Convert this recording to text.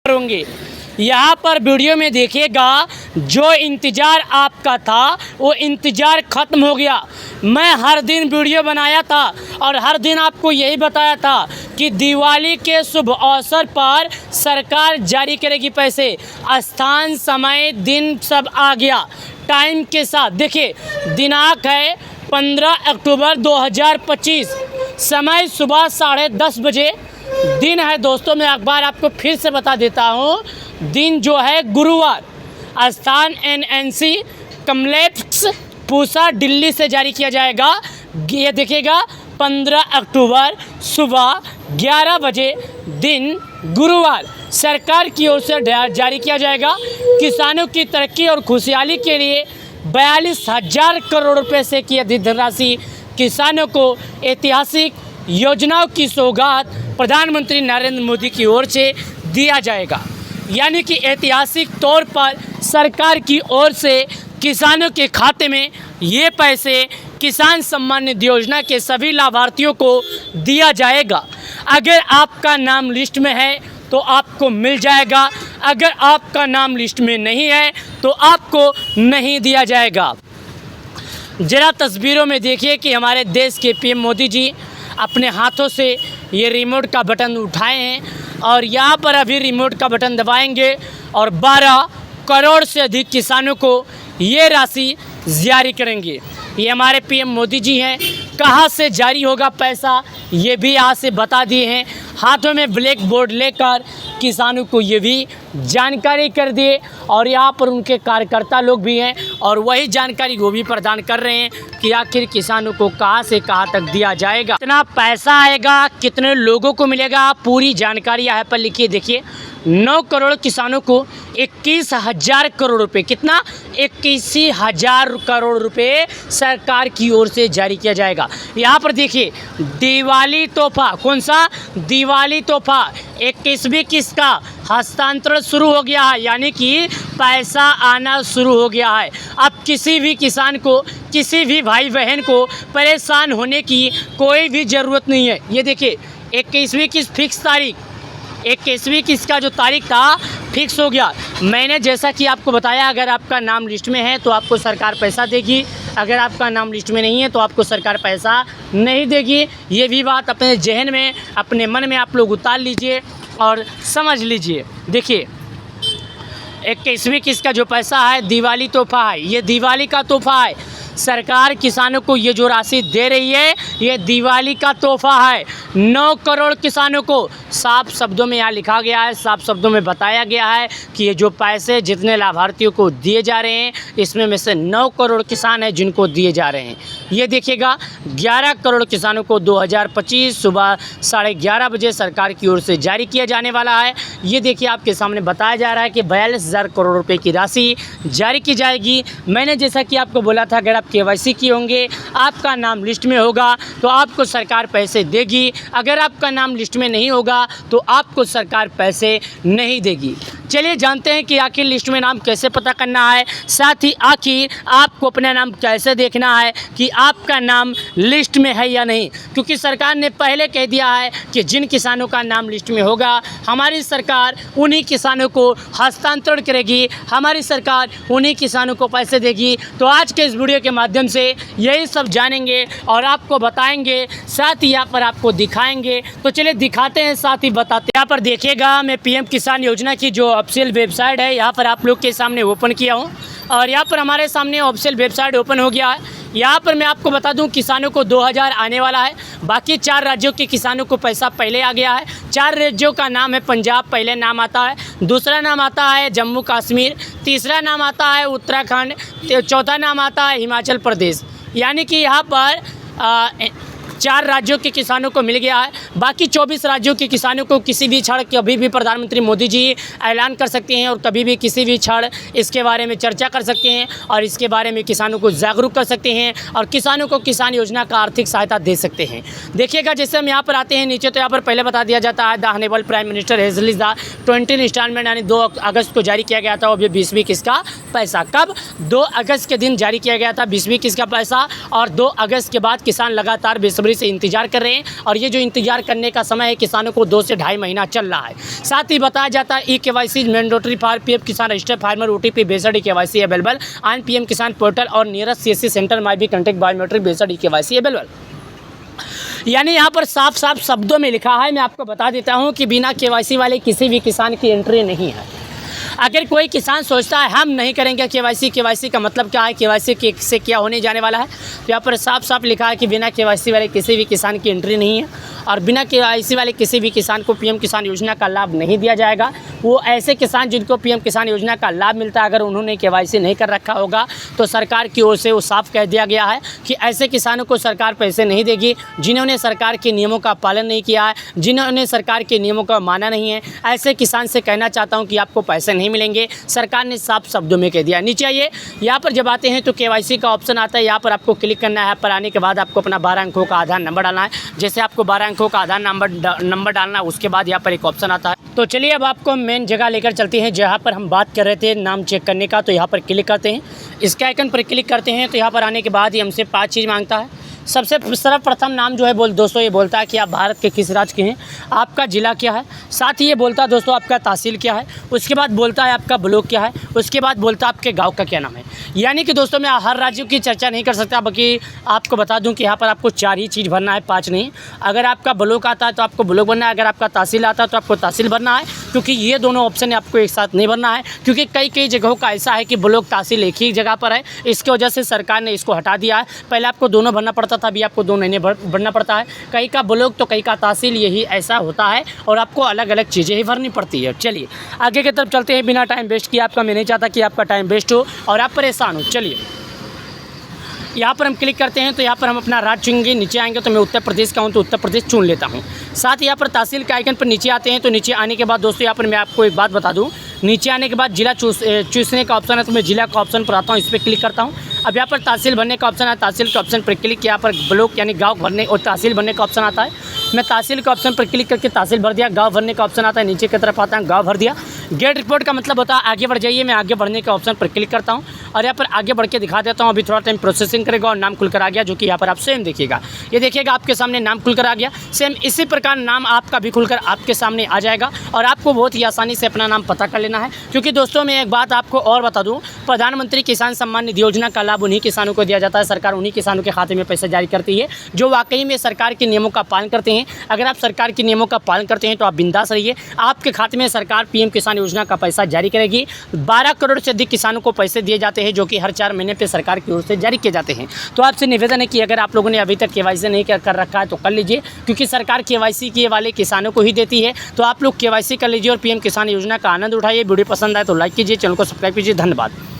होंगे। यहाँ पर वीडियो में देखिएगा, जो इंतज़ार आपका था वो इंतज़ार ख़त्म हो गया। मैं हर दिन वीडियो बनाया था और हर दिन आपको यही बताया था कि दिवाली के शुभ अवसर पर सरकार जारी करेगी पैसे। स्थान, समय, दिन सब आ गया टाइम के साथ। देखिए, दिनांक है 15 अक्टूबर 2025, समय सुबह 10:30 बजे। दिन है दोस्तों, मैं अखबार आपको फिर से बता देता हूँ, दिन जो है गुरुवार। स्थान एनएनसी कम्प्लेक्स पूसा दिल्ली से जारी किया जाएगा। ये देखिएगा 15 अक्टूबर सुबह 11 बजे, दिन गुरुवार, सरकार की ओर से जारी किया जाएगा। किसानों की तरक्की और खुशहाली के लिए 42,000 करोड़ रुपए से की अधिक धनराशि किसानों को ऐतिहासिक योजनाओं की सौगात प्रधानमंत्री नरेंद्र मोदी की ओर से दिया जाएगा। यानी कि ऐतिहासिक तौर पर सरकार की ओर से किसानों के खाते में ये पैसे किसान सम्मान निधि योजना के सभी लाभार्थियों को दिया जाएगा। अगर आपका नाम लिस्ट में है तो आपको मिल जाएगा, अगर आपका नाम लिस्ट में नहीं है तो आपको नहीं दिया जाएगा। ज़रा तस्वीरों में देखिए कि हमारे देश के पीएम मोदी जी अपने हाथों से ये रिमोट का बटन उठाए हैं और यहाँ पर अभी रिमोट का बटन दबाएंगे और 12 करोड़ से अधिक किसानों को ये राशि जारी करेंगे। ये हमारे पीएम मोदी जी हैं। कहाँ से जारी होगा पैसा ये भी यहाँ से बता दिए हैं। हाथों में ब्लैक बोर्ड लेकर किसानों को ये भी जानकारी कर दिए और यहाँ पर उनके कार्यकर्ता लोग भी हैं और वही जानकारी वो भी प्रदान कर रहे हैं कि आखिर किसानों को कहाँ से कहाँ तक दिया जाएगा, कितना पैसा आएगा, कितने लोगों को मिलेगा, पूरी जानकारी यहाँ पर लिखिए। देखिए, 9 करोड़ किसानों को 21,000 करोड़ रुपए, कितना 21,000 करोड़ रुपए सरकार की ओर से जारी किया जाएगा। यहाँ पर देखिए, दिवाली तोहफा, कौन सा दिवाली तोहफा, 21वीं किस्त का हस्तांतरण शुरू हो गया है, यानी कि पैसा आना शुरू हो गया है। अब किसी भी किसान को, किसी भी भाई बहन को परेशान होने की कोई भी ज़रूरत नहीं है। ये देखिए, 21वीं किस्त फिक्स तारीख, 21वीं किस्त का जो तारीख था फिक्स हो गया। मैंने जैसा कि आपको बताया, अगर आपका नाम लिस्ट में है तो आपको सरकार पैसा देगी, अगर आपका नाम लिस्ट में नहीं है तो आपको सरकार पैसा नहीं देगी। ये भी बात अपने जहन में, अपने मन में आप लोग उतार लीजिए और समझ लीजिए। देखिए, 21वीं किस्त का जो पैसा है दिवाली तोहफा है, ये दिवाली का तोहफा है। सरकार किसानों को ये जो राशि दे रही है ये दिवाली का तोहफा है। 9 करोड़ किसानों को साफ शब्दों में यहाँ लिखा गया है, साफ शब्दों में बताया गया है कि ये जो पैसे जितने लाभार्थियों को दिए जा रहे हैं इसमें में से 9 करोड़ किसान हैं जिनको दिए जा रहे हैं। ये देखिएगा, 11 करोड़ किसानों को 2025 सुबह 11:30 बजे सरकार की ओर से जारी किया जाने वाला है। ये देखिए, आपके सामने बताया जा रहा है कि 42,000 करोड़ रुपए की राशि जारी की जाएगी। मैंने जैसा कि आपको बोला था, अगर आप केवाईसी किए होंगे, आपका नाम लिस्ट में होगा तो आपको सरकार पैसे देगी, अगर आपका नाम लिस्ट में नहीं होगा तो आपको सरकार पैसे नहीं देगी। चलिए जानते हैं कि आखिर लिस्ट में नाम कैसे पता करना है, साथ ही आखिर आपको अपना नाम कैसे देखना है कि आपका नाम लिस्ट में है या नहीं। क्योंकि सरकार ने पहले कह दिया है कि जिन किसानों का नाम लिस्ट में होगा हमारी सरकार उन्हीं किसानों को हस्तांतरण करेगी, हमारी सरकार उन्हीं किसानों को पैसे देगी। तो आज के इस वीडियो के माध्यम से यही सब जानेंगे और आपको बताएंगे, साथ ही यहाँ पर आपको दिखाएंगे। तो चलिए दिखाते हैं, साथ ही बताते हैं। यहाँ पर देखिएगा, मैं पीएम किसान योजना की जो ऑफिशियल वेबसाइट है यहाँ पर आप लोग के सामने ओपन किया हूँ और यहाँ पर हमारे सामने ऑफिशियल वेबसाइट ओपन हो गया है। यहाँ पर मैं आपको बता दूं, किसानों को 2000 आने वाला है। बाकी 4 राज्यों के किसानों को पैसा पहले आ गया है। 4 राज्यों का नाम है पंजाब, पहले नाम आता है, दूसरा नाम आता है जम्मू कश्मीर, तीसरा नाम आता है उत्तराखंड, चौथा नाम आता है हिमाचल प्रदेश। यानी कि यहाँ पर 4 राज्यों के किसानों को मिल गया है। बाकी 24 राज्यों के किसानों को किसी भी क्षण कभी भी प्रधानमंत्री मोदी जी ऐलान कर सकते हैं और कभी भी किसी भी क्षण इसके बारे में चर्चा कर सकते हैं और इसके बारे में किसानों को जागरूक कर सकते हैं और किसानों को किसान योजना का आर्थिक सहायता दे सकते हैं। देखिएगा, जैसे हम यहाँ पर आते हैं नीचे, तो यहाँ पर पहले बता दिया जाता है the honourable prime minister has released the 20 instalment, यानी 2 अगस्त को जारी किया गया था। और 20वीं किस्त का पैसा कब? 2 अगस्त के दिन जारी किया गया था 20वीं किस्त का पैसा। और 2 अगस्त के बाद किसान लगातार बेसब्री से इंतजार कर रहे हैं और ये जो इंतजार करने का समय है किसानों को 2 से ढाई महीना चल रहा है। साथ ही बताया जाता है e-KYC mandatory for PM Kisan registered farmer OTP based e-KYC available on PM Kisan portal और nearest CSC centre may be contact biometric based e-KYC available. यानी यहाँ पर साफ साफ शब्दों में लिखा है, मैं आपको बता देता हूँ कि बिना KYC वाले किसी भी किसान की एंट्री नहीं है। अगर कोई किसान सोचता है हम नहीं करेंगे KYC का मतलब क्या है, KYC से क्या होने जाने वाला है, तो यहाँ पर साफ साफ लिखा है कि बिना KYC वाले किसी भी किसान की एंट्री नहीं है और बिना KYC वाले किसी भी किसान को पीएम किसान योजना का लाभ नहीं दिया जाएगा। वो ऐसे किसान जिनको पीएम किसान योजना का लाभ मिलता है, अगर उन्होंने KYC नहीं कर रखा होगा तो सरकार की ओर से वो साफ कह दिया गया है कि ऐसे किसानों को सरकार पैसे नहीं देगी जिन्होंने सरकार के नियमों का पालन नहीं किया है, जिन्होंने सरकार के नियमों का माना नहीं है। ऐसे किसान से कहना चाहता हूँ कि आपको पैसे नहीं मिलेंगे, सरकार ने साफ शब्दों में कह दिया। नीचे आइए, यहाँ पर जब आते हैं तो KYC का ऑप्शन आता है, यहाँ पर आपको क्लिक करना है। यहाँ पर आने के बाद आपको अपना 12 अंकों का आधार नंबर डालना है। जैसे आपको 12 अंकों का आधार नंबर डालना है, उसके बाद यहाँ पर एक ऑप्शन आता है। तो चलिए अब आपको मेन जगह लेकर चलते हैं जहाँ पर हम बात कर रहे थे नाम चेक करने का। तो यहाँ पर क्लिक करते हैं, इसके आइकन पर क्लिक करते हैं। तो यहाँ पर आने के बाद ही हमसे 5 चीज़ मांगता है। सबसे सर्वप्रथम नाम जो है दोस्तों ये बोलता है कि आप भारत के किस राज्य के हैं, आपका ज़िला क्या है, साथ ही ये बोलता है दोस्तों आपका तहसील क्या है, उसके बाद बोलता है आपका ब्लॉक क्या है, उसके बाद बोलता है आपके गांव का क्या नाम है। यानी कि दोस्तों मैं हर राज्यों की चर्चा नहीं कर सकता, बाकी आपको बता दूं कि यहाँ पर आपको 4 ही चीज़ भरना है, 5 नहीं। अगर आपका ब्लॉक आता है तो आपको ब्लॉक भरना है, अगर आपका तहसील आता है तो आपको तहसील भरना है, क्योंकि ये दोनों ऑप्शन आपको एक साथ नहीं भरना है, क्योंकि कई जगहों का ऐसा है कि ब्लॉक तहसील एक ही जगह पर है। इसकी वजह से सरकार ने इसको हटा दिया है। पहले आपको दोनों भरना पड़ता था, अभी आपको दोनों नहीं भरना पड़ता है। कहीं का ब्लॉक तो कहीं का तहसील, यही ऐसा होता है और आपको अलग अलग चीज़ें ही भरनी पड़ती है। चलिए आगे की तरफ चलते हैं बिना टाइम वेस्ट किए। आपका मैं नहीं चाहता कि आपका टाइम वेस्ट हो और आप परेशान हो। चलिए यहाँ पर हम क्लिक करते हैं तो यहाँ पर हम अपना राज्य चुनेंगे। नीचे आएंगे तो मैं उत्तर प्रदेश का हूँ तो उत्तर प्रदेश चुन लेता हूँ। साथ ही यहाँ पर तहसील के आइकन पर नीचे आते हैं। तो नीचे आने के बाद दोस्तों यहाँ पर मैं आपको एक बात बता दूँ, नीचे आने के बाद जिला चूसने का ऑप्शन है, तो मैं जिला का ऑप्शन पर आता हूँ, इस पर क्लिक करता हूँ। अब यहाँ पर तहसील भरने का ऑप्शन है, तहसील के ऑप्शन पर क्लिक, यहाँ पर ब्लॉक यानी गांव भरने और तहसील भरने का ऑप्शन आता है। मैं तहसील के ऑप्शन पर क्लिक करके तहसील भर दिया। गांव भरने का ऑप्शन आता है, नीचे की तरफ आता है, गांव भर दिया। गेट रिपोर्ट का मतलब होता है आगे बढ़ जाइए। मैं आगे बढ़ने के ऑप्शन पर क्लिक करता हूँ और यहाँ पर आगे बढ़ के दिखा देता हूँ। अभी थोड़ा टाइम प्रोसेसिंग करेगा और नाम खुलकर आ गया, जो कि यहाँ पर आप सेम देखिएगा। ये देखिएगा आपके सामने नाम खुलकर आ गया। सेम इसी प्रकार नाम आपका भी खुलकर आपके सामने आ जाएगा और आपको बहुत ही आसानी से अपना नाम पता कर लेना है। क्योंकि दोस्तों मैं एक बात आपको और बता दूँ, प्रधानमंत्री किसान सम्मान निधि योजना का लाभ उन्हीं किसानों को दिया जाता है। सरकार उन्हीं किसानों के खाते में पैसे जारी करती है जो वाकई में सरकार के नियमों का पालन करते हैं। अगर आप सरकार के नियमों का पालन करते हैं तो आप बिंदास रहिए, आपके खाते में सरकार पीएम किसान योजना का पैसा जारी करेगी। 12 करोड़ से अधिक किसानों को पैसे दिए जाते हैं, जो कि हर 4 महीने पे सरकार की ओर से जारी किए जाते हैं। तो आपसे निवेदन है कि अगर आप लोगों ने अभी तक KYC नहीं कर रखा है तो कर लीजिए, क्योंकि सरकार KYC किए वाले किसानों को ही देती है। तो आप लोग KYC कर लीजिए और पीएम किसान योजना का आनंद उठाइए। वीडियो पसंद आए तो लाइक कीजिए, चैनल को सब्सक्राइब कीजिए। धन्यवाद।